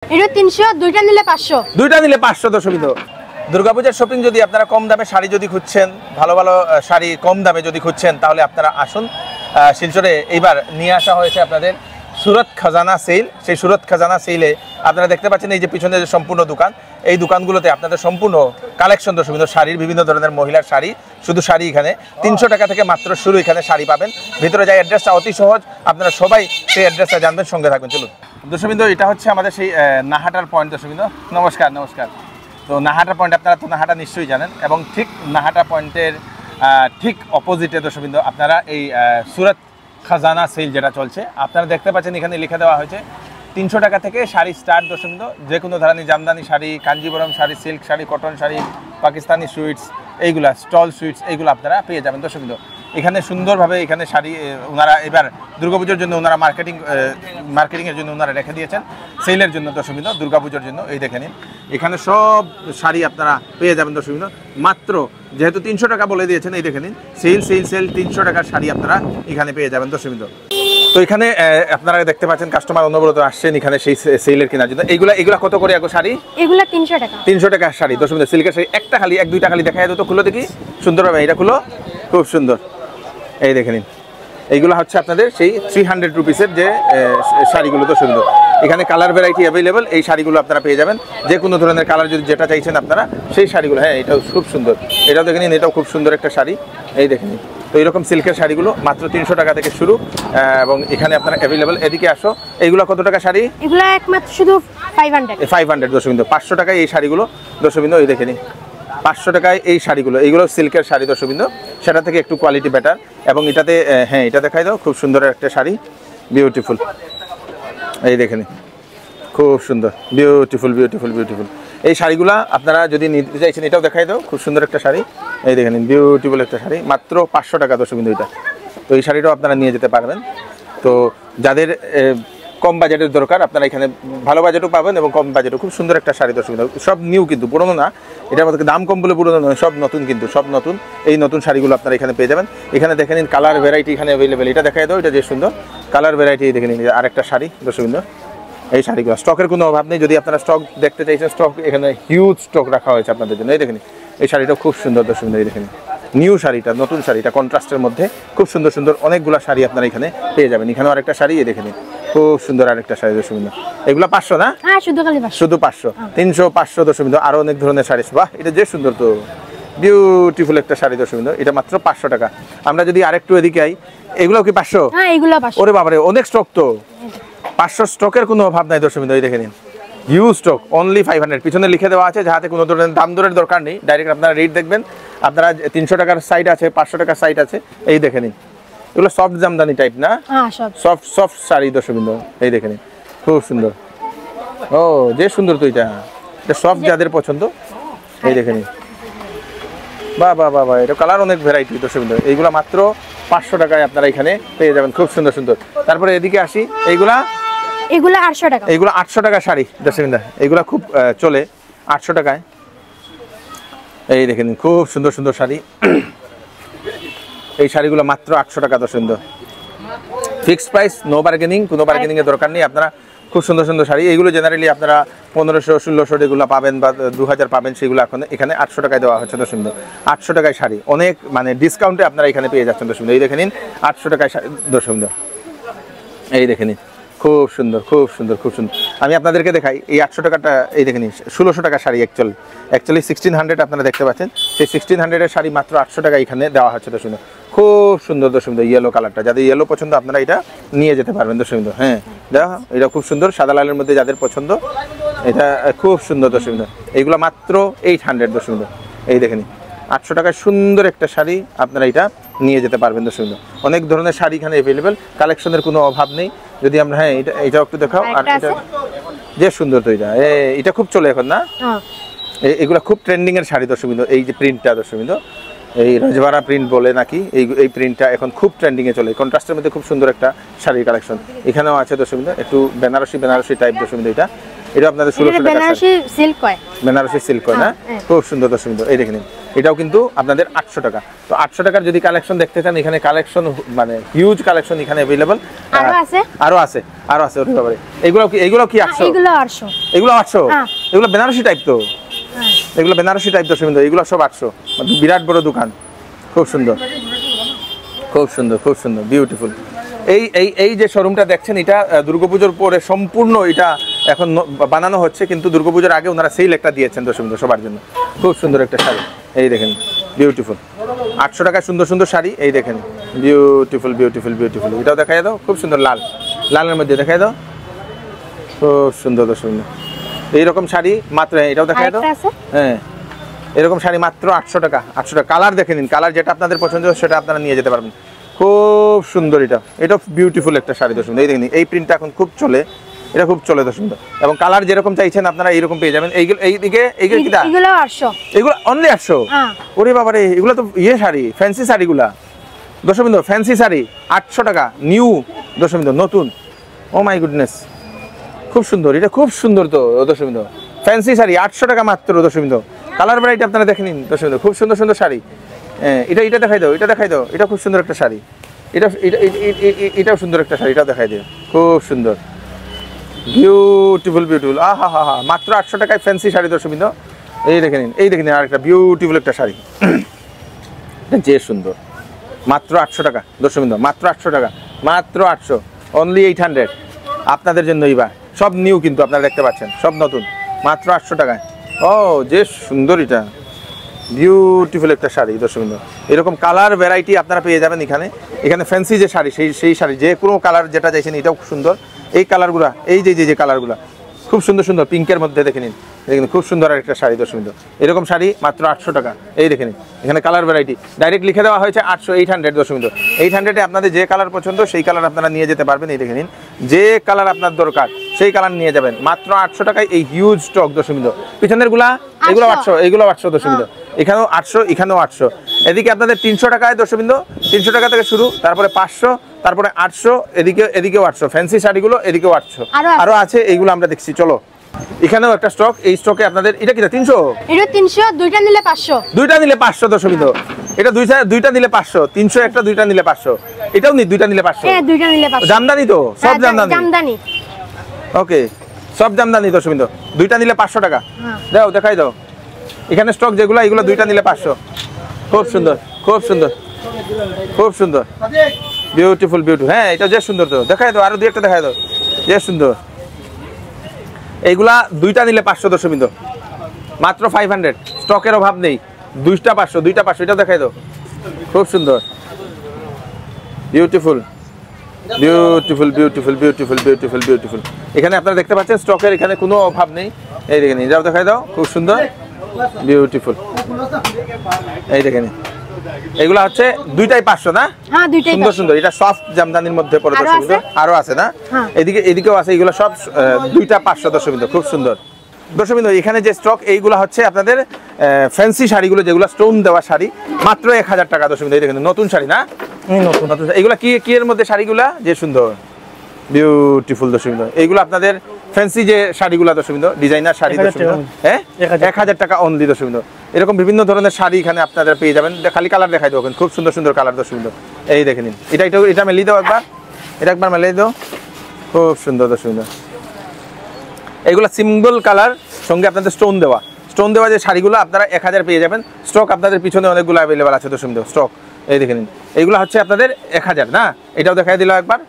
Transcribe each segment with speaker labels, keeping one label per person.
Speaker 1: এটা 300, দুইটা নিলে 500।
Speaker 2: দুইটা নিলে 500 দর্শকবৃন্দ। দুর্গাপূজার শপিং যদি আপনারা কম দামে শাড়ি যদি খুঁজছেন, ভালো ভালো শাড়ি কম দামে যদি খুঁজছেন, তাহলে আপনারা আসুন শিলচরে। এইবার নিয়ে আসা হয়েছে আপনাদের সুরত খাজানা সেল। সেই সুরত খাজানা সেলে আপনারা দেখতে পাচ্ছেন এই যে পিছনে যে সম্পূর্ণ দোকান, এই দোকানগুলোতে আপনাদের সম্পূর্ণ কালেকশন দর্শকবৃন্দ, শাড়ির বিভিন্ন ধরনের মহিলার শাড়ি, শুধু শাড়ি এখানে 300 টাকা থেকে মাত্র শুরু। এখানে শাড়ি পাবেন। ভিতরে যাই, অ্যাড্রেসটা অতি সহজ, আপনারা সবাই সেই অ্যাড্রেসটা জানবেন, সঙ্গে থাকবেন। চলুন দর্শকবৃন্দ, এটা হচ্ছে আমাদের সেই নাহাটার পয়েন্ট দর্শকবৃন্দ। নমস্কার নমস্কার। তো নাহাটা পয়েন্ট আপনারা তো নাহাটা নিশ্চয়ই জানেন, এবং ঠিক নাহাটা পয়েন্টের ঠিক অপোজিটে দর্শকবৃন্দ আপনারা এই সুরত খাজানা সেল যেটা চলছে, আপনারা দেখতে পাচ্ছেন এখানে লিখে দেওয়া হয়েছে 300 টাকা থেকে শাড়ি স্টার্ট দর্শকবৃন্দ। যে কোনো ধরনের Jamdani sari, Kanjeevaram sari, silk sari, cotton sari, Pakistani sweets, এইগুলা স্টল সুইটস, এইগুলো আপনারা পেয়ে যাবেন দর্শকবৃন্দ। এখানে সুন্দরভাবে এখানে শাড়ি ওনারা এবার দুর্গাপুজোর জন্য ওনারা মার্কেটিংয়ের জন্য ওনারা রেখে দিয়েছেন, সেলের জন্য দর্শকবৃন্দ, দুর্গাপুজোর জন্য। এই দেখে নিন, এখানে সব শাড়ি আপনারা পেয়ে যাবেন দর্শকবৃন্দ মাত্র, যেহেতু 300 টাকা বলে দিয়েছেন, এই দেখে নিন সেল 300 টাকার শাড়ি আপনারা এখানে পেয়ে যাবেন দর্শকবৃন্দ। তো এখানে আপনারা দেখতে পাচ্ছেন কাস্টমার অনবরত আসছেন এখানে সেই সেলের কেনার জন্য। এইগুলা কত করে এখন শাড়ি?
Speaker 1: এগুলা 300 টাকা।
Speaker 2: 300 টাকার শাড়ি দর্শকবৃন্দ, সিল্কের শাড়ি। একটা খালি 1-2টা খালি দেখাই দাও তো, খুলো দেখি সুন্দরভাবে। এটা খুলো, খুব সুন্দর। এই দেখে নিন, এইগুলো হচ্ছে আপনাদের সেই 300 রুপিসের যে শাড়িগুলো তো সুন্দর। এখানে কালার ভ্যারাইটি অ্যাভেলেবেল, এই শাড়িগুলো আপনারা পেয়ে যাবেন। যে কোনো ধরনের কালার যদি যেটা চাইছেন আপনারা, সেই শাড়িগুলো। হ্যাঁ, এটাও খুব সুন্দর, এটাও দেখে নিন, এটাও খুব সুন্দর একটা শাড়ি। এই দেখে নিন। তো এইরকম সিল্কের শাড়িগুলো মাত্র 300 টাকা থেকে শুরু, এবং এখানে আপনারা অ্যাভেলেবেল। এদিকে আসো, এইগুলো কত টাকা শাড়ি?
Speaker 1: এগুলা একমাত্র শুধু 500
Speaker 2: দর্শকবৃন্দ। 500 টাকায় এই শাড়িগুলো দর্শকবৃন্দ। এই দেখে নিন, 500 টাকায় এই শাড়িগুলো। এইগুলো সিল্কের শাড়ি দর্শকবৃন্দ, সেটা থেকে একটু কোয়ালিটি বেটার। এবং এটাতে হ্যাঁ, এটা দেখাই দাও, খুব সুন্দর একটা শাড়ি, বিউটিফুল। এই দেখে নিন, খুব সুন্দর, বিউটিফুল। এই শাড়িগুলো আপনারা যদি নিতে চাইছেন, এটাও দেখাই দাও, খুব সুন্দর একটা শাড়ি। এই দেখে নিন, বিউটিফুল একটা শাড়ি, মাত্র 500 টাকা দর্শকবৃন্দ এটা। তো এই শাড়িটাও আপনারা নিয়ে যেতে পারবেন। তো যাদের কম বাজেটের দরকার, আপনারা এখানে ভালো বাজেটও পাবেন এবং কম বাজেটও। খুব সুন্দর একটা শাড়ি দর্শকবৃন্দ, সব নিউ কিন্তু, পুরোনো না। এটার মধ্যে দাম কম বলে পুরোনো নয়, সব নতুন কিন্তু, সব নতুন। এই নতুন শাড়িগুলো আপনারা এখানে পেয়ে যাবেন। এখানে দেখে নিন, কালার ভ্যারাইটি এখানে অ্যাভেলেবেল। এটা দেখাই দাও, এটা যে সুন্দর কালার ভ্যারাইটি। দেখে নিন, আরেকটা শাড়ি দর্শকবৃন্দ। এই শাড়িগুলো স্টকের কোনো অভাব নেই। যদি আপনারা স্টক দেখতে চাইছেন, স্টক এখানে হিউজ স্টক রাখা হয়েছে আপনাদের জন্য। এই দেখেন, এই শাড়িটাও খুব সুন্দর দর্শকবৃন্দ। এই দেখেন, নিউ শাড়িটা, নতুন শাড়িটা, কন্ট্রাস্টের মধ্যে খুব সুন্দর সুন্দর অনেকগুলো শাড়ি আপনারা এখানে পেয়ে যাবেন। এখানেও আরেকটা শাড়ি, এই দেখে নিন, খুব সুন্দর আরেকটা শাড়ি দর্শকবৃন্দ। এগুলো 500 না?
Speaker 1: হ্যাঁ, শুধু 500।
Speaker 2: 300, 500 দর্শকবৃন্দ। আরো অনেক ধরনের শাড়ি। বাহ, এটা যে সুন্দর, তো বিউটিফুল একটা শাড়ি দর্শকবৃন্দ। এটা মাত্র 500 টাকা। আমরা যদি আরেকটু এদিকে আই, এগুলো কি 500?
Speaker 1: হ্যাঁ, এগুলো 500।
Speaker 2: ওরে বাবারে, অনেক স্টক তো। 500 স্টকের কোনো অভাব নাই দর্শকবৃন্দ। এই দেখে নিন, হিউজ স্টক, অনলি 500। পিছনে লিখে দেওয়া আছে, যাতে কোনো ধরনের দাম দরের দরকার নেই। ডাইরেক্ট আপনারা রেট দেখবেন। আপনারা 300 টাকার সাইট আছে, 500 টাকার সাইট আছে। এই দেখে নিন, এগুলো সফট জামদানি টাইপ না?
Speaker 1: হ্যাঁ,
Speaker 2: সফট শাড়ি দর্শকবৃন্দ। এই দেখে নিন, খুব সুন্দর। ও, যে সুন্দর তো এটা সফট, যাদের পছন্দ। এই দেখে নিন, বাহ, এটা কালার অনেক ভ্যারাইটি দর্শকবৃন্দ। এইগুলো মাত্র 500 টাকায় আপনারা এখানে পেয়ে যাবেন, খুব সুন্দর সুন্দর। তারপরে এদিকে আসি, এগুলো
Speaker 1: 800 টাকা।
Speaker 2: এগুলো 800 টাকা শাড়ি দর্শকবৃন্দ। এগুলো খুব চলে 800 টাকায়। এই দেখে নিন, খুব সুন্দর সুন্দর শাড়ি। এই শাড়িগুলো মাত্র 800 টাকা দর্শকবৃন্দ। ফিক্সড প্রাইস, নো বার্গেনিং, কোনো বার্গেনিং এর দরকার নেই। আপনারা খুব সুন্দর সুন্দর শাড়ি, এইগুলো জেনারেলি আপনারা 1500, 1600 যেগুলো পাবেন বা 2000 পাবেন, সেগুলো এখন এখানে 800 টাকায় দেওয়া হচ্ছে দর্শকবৃন্দ। 800 টাকায় শাড়ি, অনেক মানে ডিসকাউন্টে আপনারা এখানে পেয়ে যাচ্ছেন দর্শকবৃন্দ। এই দেখে নিন, 800 টাকায় শাড়ি দর্শকবৃন্দ। এই দেখে নিন, খুব সুন্দর। আমি আপনাদেরকে দেখাই এই 800 টাকাটা। এই দেখে নিন, 1600 টাকা শাড়ি। অ্যাকচুয়ালি 1600 আপনারা দেখতে পাচ্ছেন। সেই 1600 এর শাড়ি মাত্র 800 টাকা এখানে দেওয়া হচ্ছে দর্শকবৃন্দ। খুব সুন্দর দর্শকবৃন্দ, ইয়েলো কালারটা, যাদের ইয়েলো পছন্দ আপনারা এটা নিয়ে যেতে পারবেন দর্শকবৃন্দ। হ্যাঁ, দেখো, এটা খুব সুন্দর, সাদা লালের মধ্যে যাদের পছন্দ, এটা খুব সুন্দর দর্শকবৃন্দ। এইগুলো মাত্র 800 দর্শকবৃন্দ। এই দেখে নিন, 800 টাকায় সুন্দর একটা শাড়ি আপনারা এটা নিয়ে যেতে পারবেন দর্শকবৃন্দ। অনেক ধরনের শাড়ি এখানে অ্যাভেলেবেল, কালেকশনের কোনো অভাব নেই। যদি আমরা, হ্যাঁ, এটাও একটু দেখাও। আর এটা যে সুন্দর, তো এটা খুব চলে এখন না? এগুলো খুব ট্রেন্ডিং এর শাড়ি দর্শকবৃন্দ। এই যে প্রিন্টটা দর্শকবৃন্দ, এই রাজবাড়া প্রিন্ট বলে নাকি, এই প্রিন্টটা এখন খুব ট্রেন্ডিং এ চলে। কন্ট্রাস্টের মধ্যে খুব সুন্দর একটা শাড়ির কালেকশন এখানেও আছে দর্শকবৃন্দ। একটু বেনারসি টাইপ দর্শকবৃন্দ। এটা আপনাদের 1600 টাকা।
Speaker 1: বেনারসি সিল্ক হয়,
Speaker 2: বেনারসি সিল্ক হয় না? খুব সুন্দর দর্শকবৃন্দ। এই দেখে নিন, এটাও কিন্তু আপনাদের 800 টাকা। তো 800 টাকার যদি কালেকশন দেখতে চান, এখানে কালেকশন মানে হিউজ কালেকশন এখানে अवेलेबल। আরো আছে ওরে বাবারে। এগুলো কি 800? এগুলো 800। এগুলো বেনারসি টাইপ তো, এগুলো বেনারসি টাইপ তো সুন্দর, এগুলো সব 800। বিরাট বড় দোকান, খুব সুন্দর বিউটিফুল। এই যে শোরুমটা দেখছেন, এটা দুর্গাপুজোর পরে সম্পূর্ণ এটা এখন বানানো হচ্ছে, কিন্তু দুর্গাপুজোর আগে ওনারা সেল একটা দিয়েছেন দর্শক সবার জন্য। খুব সুন্দর একটা শাড়ি, এই দেখেন বিউটিফুল। 800 টাকায় সুন্দর সুন্দর শাড়ি, এই দেখেন বিউটিফুল। এটাও দেখাই দাও, খুব সুন্দর লালের মধ্যে দেখাই দাও, খুব সুন্দর দর্শক। এইরকম শাড়ি মাত্র, এটাও দেখাই দাও। হ্যাঁ, এরকম শাড়ি মাত্র 800 টাকা। কালার দেখে নিন, কালার যেটা আপনাদের পছন্দ সেটা আপনারা নিয়ে যেতে পারবেন। খুব সুন্দর, এটা বিউটিফুল একটা শাড়ি দর্শক। এই দেখেন, এই প্রিন্টটা এখন খুব চলে, এটা খুব চলে দর্শক। এবং কালার যেরকম চাইছেন আপনারা এইরকম পেয়ে যাবেন। এইগুলো এগুলো অনলি 800। ওরে বাবা রে, এগুলো তো শাড়ি, ফ্যান্সি শাড়িগুলা দর্শক, ফ্যান্সি শাড়ি 800 টাকা নিউ দর্শক, নতুন। ও মাই গুডনেস, খুব সুন্দর, এটা খুব সুন্দর তো দর্শক। ফ্যান্সি শাড়ি 800 টাকা মাত্র দর্শক। কালার ভ্যারাইটি আপনারা দেখে নিন দর্শক, খুব সুন্দর সুন্দর শাড়ি। এটা দেখাই দাও, এটা খুব সুন্দর একটা শাড়ি। এটাও সুন্দর একটা শাড়ি, এটাও দেখাই দিও, খুব সুন্দর বিউটিফুল। আহা হা হা, মাত্র 800 টাকায় ফ্যান্সি শাড়ি দর্শক। এই দেখে নিন আরেকটা বিউটিফুল একটা শাড়ি, যে সুন্দর। মাত্র 800 টাকা দর্শক, মাত্র 800 টাকা, মাত্র 800, অনলি 800 আপনাদের জন্য। এইবার সব নিউ কিন্তু আপনারা দেখতে পাচ্ছেন, সব নতুন, মাত্র 800 টাকায়। ও যে সুন্দর, এটা বিউটিফুল একটা শাড়ি দর্শক। এরকম কালার ভ্যারাইটি আপনারা পেয়ে যাবেন এখানে ফ্যান্সি যে শাড়ি, সেই শাড়ি যে কোনো কালার যেটা চাইছেন, এটাও খুব সুন্দর। এই কালারগুলা, এই যে কালারগুলা খুব সুন্দর, পিঙ্কের মধ্যে দেখে নিন, খুব সুন্দর একটা শাড়ি দর্শক। এরকম শাড়ি মাত্র 800 টাকা। এই দেখে নিন, এখানে কালার ভ্যারাইটি ডাইরেক্ট লিখে দেওয়া হয়েছে 800 দর্শক। 800-এ আপনাদের যে কালার পছন্দ সেই কালার আপনারা নিয়ে যেতে পারবেন। এই দেখে নিন, যে কালার আপনার দরকার সেই কালার নিয়ে যাবেন, মাত্র 800 টাকায়। এই হিউজ স্টক দর্শক। পিছনের গুলা এগুলো 800, এগুলো 800 দর্শক। এখানেও 800, এখানেও 800। এদিকে আপনাদের 300 টাকায় দর্শক, 300 টাকা থেকে শুরু, তারপরে 500, তারপরে 800, এদিকেও 800। ফ্যান্সি শাড়িগুলো এদিকেও 800, আরো আছে, এইগুলো আমরা দেখছি। চলো, এখানেও একটা স্টক, এই স্টকে আপনাদের এটা কি 300,
Speaker 1: এটা 300, দুইটা নিলে 500,
Speaker 2: দুইটা নিলে 500 দর্শক। এটা দুইটা নিলে 500, 300 একটা, দুইটা নিলে 500। এটাও নি, দুইটা নিলে 500।
Speaker 1: হ্যাঁ, দুইটা নিলে 500।
Speaker 2: জামদানি তো, সব জামদানি। ওকে, সব জামদানি দর্শক। দুইটা নিলে 500 টাকা। দাও, দেখাই দাও এখানে স্টক যেগুলো, এগুলো দুইটা নিলে 500। খুব সুন্দর বিউটিফুল। হ্যাঁ, এটা যে সুন্দর তো, দেখাই দাও, আরো দুই একটা দেখাই দাও, যে সুন্দর। এইগুলা দুইটা নিলে 500 দর্শক, মাত্র 500। স্টকের অভাব নেই, দুইটা 500। এটা দেখাই দাও, খুব সুন্দর বিউটিফুল। এখানে আপনারা দেখতে পাচ্ছেন স্টকের এখানে কোনো অভাব নেই। এই দেখেন, এটাও দেখাই দাও, খুব সুন্দর বিউটিফুল। এই দেখেন, এগুলা হচ্ছে দুইটাই 500 না?
Speaker 1: হ্যাঁ, দুইটাই
Speaker 2: সুন্দর। এটা সফট জামদানির মধ্যে পড়ে দর্শক, আরো আছে না? এদিকেও আছে, এগুলো সব দুইটা 500 দর্শক, খুব সুন্দর দর্শক। এখানে যে স্টক, এইগুলো হচ্ছে আপনাদের ফ্যান্সি শাড়িগুলো, যেগুলো স্টোন দেওয়া শাড়ি, মাত্র 1000 টাকা দর্শক। এই দেখেন, নতুন শাড়ি না? নতুন। এগুলা কি এর মধ্যে শাড়িগুলা, যে সুন্দর বিউটিফুল দর্শক। এইগুলো আপনাদের ফ্যান্সি যে শাড়িগুলা দর্শক, ডিজাইনার শাড়ি দর্শক। হ্যাঁ, 1000 টাকা অনলি দর্শক। এরকম বিভিন্ন ধরনের শাড়ি এখানে আপনারা পেয়ে যাবেন। খালি কালার দেখাই দেবো, খুব সুন্দর কালার দর্শক। এই দেখে নিন, এটা মেলিয়ে দাও একবার, এটা একবার মেলিয়ে দাও, খুব সুন্দর দর্শক। এইগুলা সিম্বল কালার, সঙ্গে আপনাদের স্টোন দেওয়া যে শাড়িগুলো আপনারা 1000 পেয়ে যাবেন। স্টক আপনাদের পিছনে অনেকগুলো অ্যাভেলেবেল আছে দর্শক, স্টক। এই দেখে নিন, এইগুলো হচ্ছে আপনাদের 1000 না? এটাও দেখাই দিল একবার,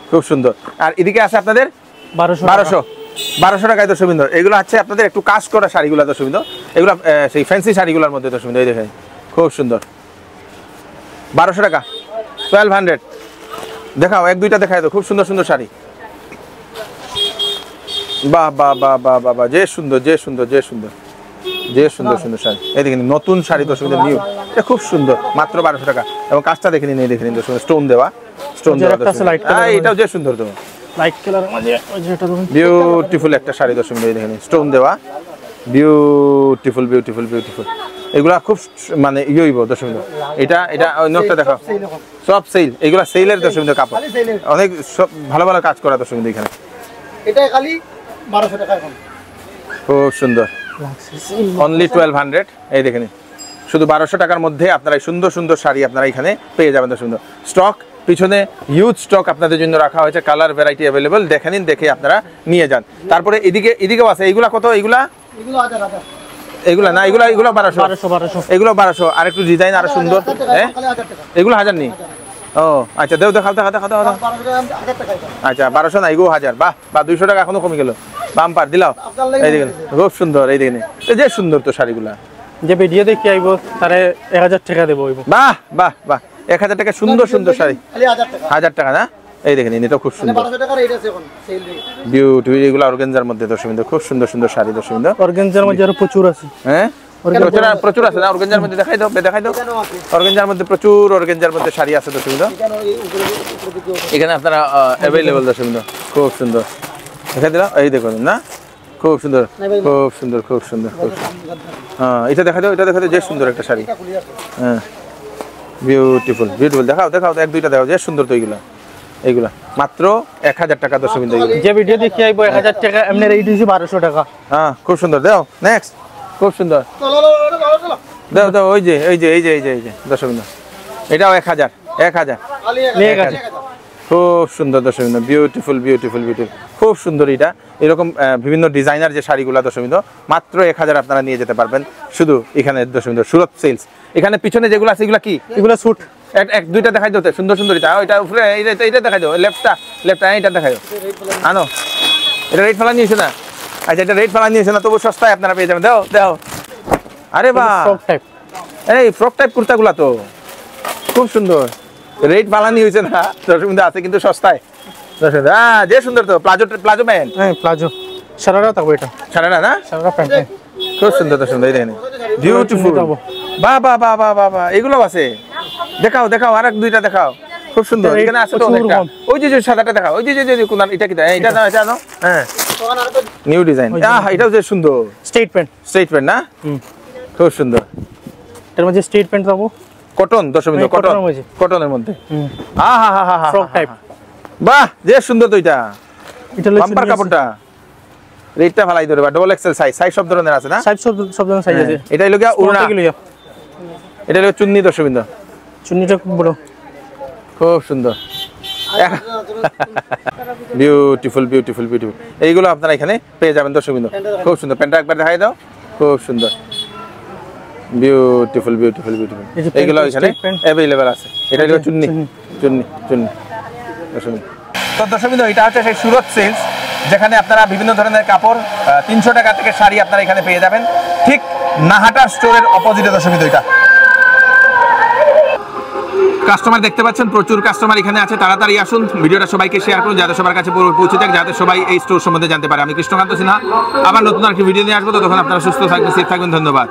Speaker 2: খুব সুন্দর। আর এদিকে আছে আপনাদের 1200 টাকায় দর্শক। এগুলো হচ্ছে আপনাদের একটু কাজ করা শাড়িগুলো দর্শক। এগুলো সেই ফ্যান্সি শাড়িগুলোর মধ্যে দর্শক। এই দেখেন, খুব সুন্দর, 1200 টাকা, 1200। দেখাও, এক দুইটা দেখাই তো, খুব সুন্দর শাড়ি। বাহ, যে সুন্দর শাড়ি। এই দেখেন, নতুন শাড়ি দর্শক, নিউ, এটা খুব সুন্দর, মাত্র 1200 টাকা। এবং কাজটা দেখে নিন, এই দেখে নিন দর্শক, স্টোন দেওয়া। এটাও যে সুন্দর তো, লাইট কালার মধ্যে, বিউটিফুল একটা শাড়ি দর্শক। এই দেখেন, স্টোন দেওয়া, বিউটিফুল। এগুলা খুব মানে হইব দর্শক। এটা অন্য একটা দেখাও, সব সেল, এগুলা সেলের দর্শক কাপড়, অনেক সব ভালো কাজ করা দর্শক। এখানে
Speaker 3: এটা খালি 1200 টাকা এখন,
Speaker 2: খুব সুন্দর, অনলি 1200। এই দেখেন, শুধু 1200 টাকার মধ্যে আপনারা এই সুন্দর সুন্দর শাড়ি আপনারা এখানে পেয়ে যাবেন দর্শক বিন্দু। স্টক পিছনে হিউজ স্টক আপনাদের জন্য রাখা হয়েছে, কালার ভ্যারাইটি অ্যাভেলেবল, দেখে নিন, দেখে আপনারা নিয়ে যান। তারপরে এদিকেও আছে, এইগুলা কত? এগুলা না, এগুলা 1200, এগুলো 1200। আর একটু ডিজাইন আরো সুন্দর, হ্যাঁ এগুলো 1000 নেই। ও আচ্ছা, দেখাও। আচ্ছা 1200 না, এগুলো 1000। বাহ 200 টাকা এখনো কমে গেল, বাম্পার দিলাও। এই দেখেন খুব সুন্দর, এই দেখেন এই যে সুন্দর তো শাড়িগুলা,
Speaker 3: যে ভিডিও দেখি আইব তারে 1000 টাকা দেবো।
Speaker 2: বাহ 1000 টাকা সুন্দর সুন্দর শাড়ি, 1000 টাকা না? এই দেখেন এটা খুব সুন্দর, বিউটি। এগুলো অর্গানজার মধ্যে দর্শক বিন্দু, খুব সুন্দর সুন্দর শাড়ি দর্শক বিন্দু।
Speaker 3: অর্গানজার মধ্যে আরো প্রচুর আছে,
Speaker 2: হ্যাঁ প্রচুর আছে না অর্গানজার মধ্যে? দেখাই দাও। অর্গানজার মধ্যে প্রচুর, অর্গানজার মধ্যে শাড়ি আছে দর্শক বিন্দু, এখানে আপনারা অ্যাভেলেবল দর্শক বিন্দু, খুব সুন্দর। দেখাই দিলাম, এই দেখুন না, খুব সুন্দর। হ্যাঁ এটা দেখা দাও, যে সুন্দর একটা শাড়ি, হ্যাঁ বিউটিফুল। দেখাও 1-2টা দেখাও, যে সুন্দর তো এইগুলা মাত্র 1000 টাকা দর্শক বিন্দু।
Speaker 3: যে ভিডিও দেখি আইব 1000 টাকা, এমনি রেট হইছে 1200 টাকা।
Speaker 2: হ্যাঁ খুব সুন্দর, দাও নেক্সট, খুব সুন্দর দাও। ওই যে দর্শক বিন্দু, এটাও 1000 খুব সুন্দর দর্শক বিন্দু, বিউটিফুল। খুব সুন্দর। এটা এরকম বিভিন্ন ডিজাইনার যে শাড়িগুলো দর্শক বিন্দু মাত্র 1000 আপনারা নিয়ে যেতে পারবেন শুধু এখানে দর্শক বিন্দু, সুরত সেলস। এখানে পিছনে যেগুলো আছে এগুলো কি?
Speaker 3: এগুলো স্যুট,
Speaker 2: 1-2টা দেখাই দাও, সুন্দর এটা। ওইটা উপরে এইটা দেখাই দাও, লেফটটা এইটা দেখাই দাও। আনো, এটা রেট ফেলা নিয়েছে না? আচ্ছা এটা রেট ফেলা নিয়েছে না, তবু সস্তায় আপনারা পেয়ে যাবেন। দাও। আরে বাহ, এই ফ্রক টাইপ কুর্তাগুলা তো খুব সুন্দর, রেট বালানি হয়েছে না দর্শক বিন্দু, আছে কিন্তু সস্তায় দর্শক। হ্যাঁ যে সুন্দর তো, প্লাজো প্যান্ট।
Speaker 3: হ্যাঁ প্লাজো, সারারা থাকবে এটা,
Speaker 2: সারারা না,
Speaker 3: সারারা প্যান্ট
Speaker 2: খুব সুন্দর দর্শক। এই দেখেন বিউটিফুল, বাহ এগুলো আছে। দেখাও আর 2টা দেখাও, খুব সুন্দর। এখানে আছে তো অনেকটা। ওই যে সাদাটা দেখাও, ওই যে এটা কি? এটা জানো? হ্যাঁ নিউ ডিজাইন, এটাও যে সুন্দর,
Speaker 3: স্ট্রেট প্যান্ট
Speaker 2: না? খুব সুন্দর।
Speaker 3: এর মধ্যে স্ট্রেট প্যান্ট পাবো,
Speaker 2: কটন দর্শক বিন্দু, কটনের মধ্যে।
Speaker 3: ফ্রক টাইপ,
Speaker 2: বাহ যে সুন্দর তো। এটা
Speaker 3: হলো
Speaker 2: বাম্পার কাপড়টা, রেটটা ভালাই ধরে বা ডবল এক্সেল সাইজ সব ধরনের আছে না?
Speaker 3: সব ধরনের সাইজ আছে।
Speaker 2: এটা হলো কি ওড়না, এটা হলো চুন্নি দর্শক বিন্দু,
Speaker 3: চুন্নিটা খুব বড়,
Speaker 2: খুব সুন্দর, বিউটিফুল। এইগুলো আপনারা এখানে পেয়ে যাবেন দর্শক বিন্দু, খুব সুন্দর। প্যান্টটা একবার দেখাই দাও, খুব সুন্দর, বিউটিফুল। এইগুলো এখানে অ্যাভেলেবল আছে। এটা হলো চুন্নি। তো দর্শক বিন্দু, এটা হচ্ছে সেই সুরত সেলস, যেখানে আপনারা বিভিন্ন ধরনের কাপড় 300 টাকা থেকে শাড়ি আপনারা এখানে পেয়ে যাবেন, ঠিক নাহাটা স্টোরের অপোজিটে দর্শক বিন্দু। এটা কাস্টমার দেখতে পাচ্ছেন, প্রচুর কাস্টমার এখানে আছে। তাড়াতাড়ি আসুন, ভিডিওটা সবাইকে শেয়ার করুন, যাতে সবার কাছে পৌঁছে যাক, যাতে সবাই এই স্টোর সম্বন্ধে জানতে পারে। আমি কৃষ্ণকান্ত সিনহা, আবার নতুন আরেকটি ভিডিও নিয়ে আসবো। তখন আপনারা সুস্থ থাকবেন, সেফ থাকবেন। ধন্যবাদ।